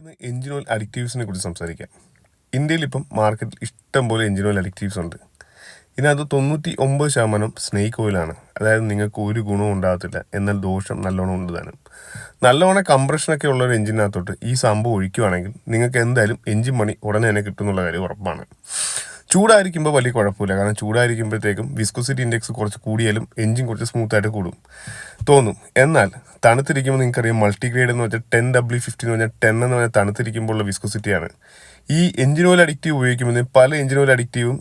ഇന്ന് engine oil അഡിക്റ്റീവ്സിനെ കുറിച്ച് സംസാരിക്കാം. ഇന്ത്യയിൽ ഇപ്പം മാർക്കറ്റിൽ ഇഷ്ടം പോലെ എഞ്ചിൻ ഓയിൽ അഡിക്റ്റീവ്സ് ഉണ്ട്. ഇതിനകത്ത് 99% സ്നേക്ക് ഓയിലാണ്. അതായത് നിങ്ങൾക്ക് ഒരു ഗുണവും ഉണ്ടാകത്തില്ല, എന്നാൽ ദോഷം നല്ലോണം ഉണ്ട് താനും. നല്ലോണം കംപ്രഷനൊക്കെ ഉള്ള ഒരു എഞ്ചിനകത്തോട്ട് ഈ സംഭവം ഒഴിക്കുകയാണെങ്കിൽ നിങ്ങൾക്ക് എന്തായാലും എഞ്ചിൻ പണി ഉടനെ തന്നെ കിട്ടുന്നുള്ള കാര്യം ഉറപ്പാണ്. ചൂടായിരിക്കുമ്പോൾ വലിയ കുഴപ്പമില്ല, കാരണം ചൂടായിരിക്കുമ്പോഴത്തേക്കും വിസ്കോസിറ്റി ഇൻഡെക്സ് കുറച്ച് കൂടിയാലും എഞ്ചിൻ കുറച്ച് സ്മൂത്തായിട്ട് തോന്നും. എന്നാൽ തണുത്തിരിക്കുമ്പോൾ നിങ്ങൾക്കറിയാം, മൾട്ടിഗ്രേഡ് എന്ന് വെച്ചാൽ 10W50 എന്ന് പറഞ്ഞാൽ 10 എന്ന് പറഞ്ഞാൽ തണുത്തിരിക്കുമ്പോഴുള്ള വിസ്കോസിറ്റിയാണ്. ഈ എഞ്ചിൻ ഓയിൽ അഡിക്റ്റീവ് ഉപയോഗിക്കുമ്പോൾ പല എഞ്ചിൻ ഓയിൽ അഡിക്റ്റീവും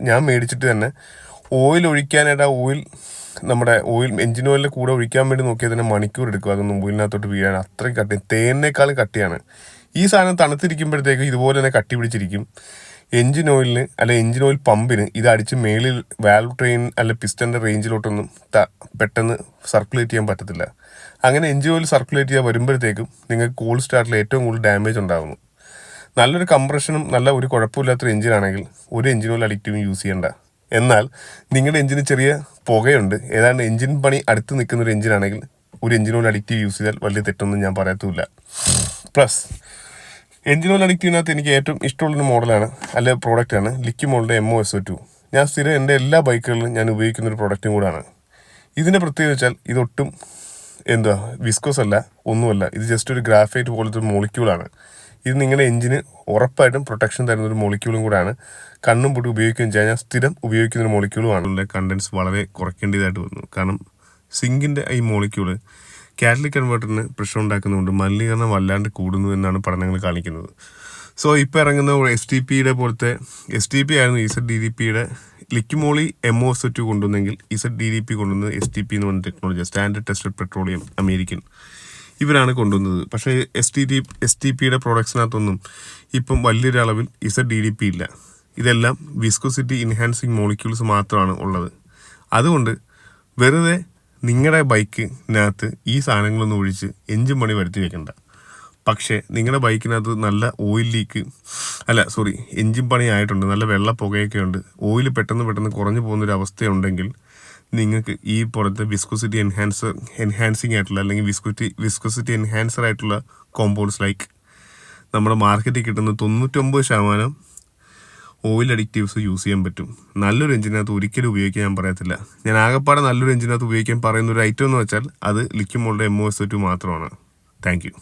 ഞാൻ മേടിച്ചിട്ട് തന്നെ ഓയിൽ ഒഴിക്കാനായിട്ട് ആ ഓയിൽ നമ്മുടെ എഞ്ചിൻ ഓയിലിൻ്റെ കൂടെ ഒഴിക്കാൻ വേണ്ടി നോക്കിയാൽ തന്നെ മണിക്കൂർ എടുക്കും അതൊന്നും ഓയിലിനകത്തോട്ട് വീഴാൻ. അത്രയും കട്ടി, തേനിനേക്കാളും കട്ടിയാണ്. ഈ സാധനം തണുത്തിരിക്കുമ്പോഴത്തേക്കും ഇതുപോലെ തന്നെ കട്ടി പിടിച്ചിരിക്കും. എഞ്ചിൻ ഓയിലിന് എഞ്ചിൻ ഓയിൽ പമ്പിന് ഇത് അടിച്ച് മേളിൽ വാൽവ് ട്രെയിൻ പിസ്റ്റൻ്റെ റേഞ്ചിലോട്ടൊന്നും പെട്ടെന്ന് സർക്കുലേറ്റ് ചെയ്യാൻ പറ്റത്തില്ല. അങ്ങനെ എഞ്ചിൻ ഓയിൽ സർക്കുലേറ്റ് ചെയ്യാൻ വരുമ്പോഴത്തേക്കും നിങ്ങൾക്ക് കോൾഡ് സ്റ്റാർട്ടിൽ ഏറ്റവും കൂടുതൽ ഡാമേജ് ഉണ്ടാകുന്നു. നല്ലൊരു കംപ്രഷനും നല്ല ഒരു കുഴപ്പമില്ലാത്തൊരു എഞ്ചിനാണെങ്കിൽ ഒരു എഞ്ചിൻ ഓയിൽ അഡിക്റ്റീവും യൂസ് ചെയ്യേണ്ട. എന്നാൽ നിങ്ങളുടെ എഞ്ചിന് ചെറിയ പുകയുണ്ട്, ഏതാണ്ട് എഞ്ചിൻ പണി അടുത്ത് നിൽക്കുന്ന ഒരു എഞ്ചിനാണെങ്കിൽ ഒരു എഞ്ചിൻ ഓയിൽ അഡിക്റ്റീവ് യൂസ് ചെയ്താൽ വലിയ തെറ്റൊന്നും ഞാൻ പറയത്തുമില്ല. പ്ലസ് എഞ്ചിൻ ഓയിൽ അഡിക്റ്റീവിനകത്ത് എനിക്ക് ഏറ്റവും ഇഷ്ടമുള്ളൊരു മോഡലാണ് പ്രോഡക്റ്റാണ് ലിക്വിമോളിൻ്റെ MOSO2. ഞാൻ സ്ഥിരം എൻ്റെ എല്ലാ ബൈക്കുകളിലും ഞാൻ ഉപയോഗിക്കുന്നൊരു പ്രോഡക്റ്റും കൂടാണ്. ഇതിൻ്റെ പ്രത്യേകത വെച്ചാൽ ഇതൊട്ടും വിസ്കോസ് അല്ല, ഒന്നുമല്ല. ഇത് ജസ്റ്റ് ഒരു ഗ്രാഫൈറ്റ് പോലത്തെ ഒരു മോളിക്യൂളാണ്. ഇത് നിങ്ങളുടെ എഞ്ചിന് ഉറപ്പായിട്ടും പ്രൊട്ടക്ഷൻ തരുന്നൊരു മോളിക്യൂളും കൂടാണ്. കണ്ണും പൊട്ടി ഉപയോഗിക്കുകയും ചെയ്യാൻ ഞാൻ സ്ഥിരം ഉപയോഗിക്കുന്നൊരു മോളിക്യൂളുമാണ്. അതിൻ്റെ കണ്ടൻസ് വളരെ കുറയ്ക്കേണ്ടതായിട്ട് വന്നു. കാരണം സിങ്കിൻ്റെ ഈ മോളിക്യൂള് കാറ്റലിക് കൺവേർട്ടറിന് പ്രശ്നം ഉണ്ടാക്കുന്നതുകൊണ്ട് മലിനീകരണം വല്ലാണ്ട് കൂടുന്നു എന്നാണ് പഠനങ്ങൾ കാണിക്കുന്നത്. സോ ഇപ്പോൾ ഇറങ്ങുന്ന STPയുടെ പോലത്തെ STP ആയിരുന്നു ZDDPയുടെ ലിക്വിമോളി MOSO2 കൊണ്ടുവന്നെങ്കിൽ ZDDP കൊണ്ടുവന്നത് STP എന്ന് പറഞ്ഞ technology, standard tested petroleum, American, ഇവരാണ് കൊണ്ടുവന്നത്. പക്ഷേ STPയുടെ പ്രോഡക്ട്സിനകത്തൊന്നും ഇപ്പം വലിയൊരു അളവിൽ ZDDP ഇല്ല. ഇതെല്ലാം വിസ്കോസിറ്റി ഇൻഹാൻസിങ് മോളിക്യൂൾസ് മാത്രമാണ് ഉള്ളത്. അതുകൊണ്ട് വെറുതെ നിങ്ങളുടെ ബൈക്കിനകത്ത് ഈ സാധനങ്ങളൊന്നും ഒഴിച്ച് എഞ്ചിൻ പണി വരുത്തി വെക്കണ്ട. പക്ഷേ നിങ്ങളുടെ ബൈക്കിനകത്ത് നല്ല ഓയിൽ ലീക്ക് എഞ്ചിൻ പണി ആയിട്ടുണ്ട്, നല്ല വെള്ള പുകയൊക്കെ ഉണ്ട്, ഓയിൽ പെട്ടെന്ന് കുറഞ്ഞു പോകുന്നൊരു അവസ്ഥയുണ്ടെങ്കിൽ നിങ്ങൾക്ക് ഈ പുറത്തെ വിസ്കോസിറ്റി എൻഹാൻസിങ് ആയിട്ടുള്ള അല്ലെങ്കിൽ വിസ്കോസിറ്റി എൻഹാൻസർ ആയിട്ടുള്ള കോമ്പൗണ്ട്സ് ലൈക്ക് നമ്മുടെ മാർക്കറ്റിൽ കിട്ടുന്ന 99% ഓയിൽ അഡിക്റ്റീവ്സ് യൂസ് ചെയ്യാൻ പറ്റും. നല്ലൊരു എഞ്ചിനകത്ത് ഒരിക്കലും ഉപയോഗിക്കാൻ ഞാൻ പറയത്തില്ല. ഞാൻ ആകെപ്പാടെ നല്ലൊരു എഞ്ചിനകത്ത് ഉപയോഗിക്കാൻ പറയുന്ന ഒരു ഐറ്റം എന്ന് വെച്ചാൽ അത് ലിക്വിമോളിൻ്റെ MOSO2 മാത്രമാണ്. Thank you.